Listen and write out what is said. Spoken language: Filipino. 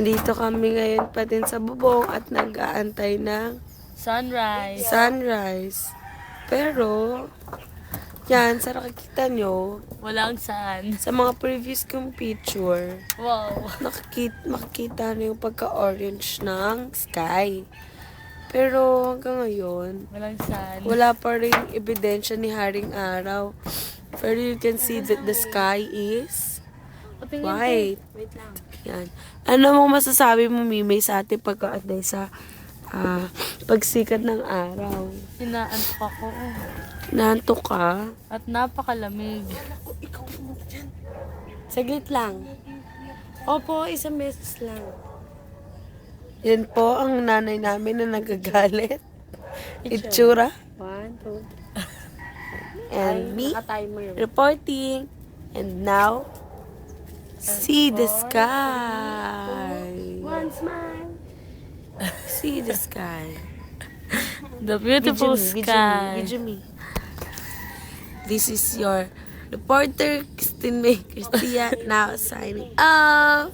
Nandito kami ngayon pa din sa bubong at nag-aantay ng sunrise. Pero, yan, sa nakikita nyo, Walang sun. sa mga previous kong picture, Wow. makikita na yung pagka-orange ng sky. Pero hanggang ngayon, Walang sun. wala pa rin ebidensya ni Haring Araw. Pero you can see that the sky is white. Wait lang. Yan. Ano mo masasabi mo, Mimay, sa ating pagkaantay sa pagsikat ng araw? Inaantok ako. Nantok ka? At napakalamig. Saglit lang. Opo, isang beses lang. Yan po ang nanay namin na nagagalit. Itsura. 1, 2. And me Naka-timer. reporting. And now, see the sky. One smile. See the sky. The beautiful sky. Video me. This is your reporter, Christine May Cristia, now signing off.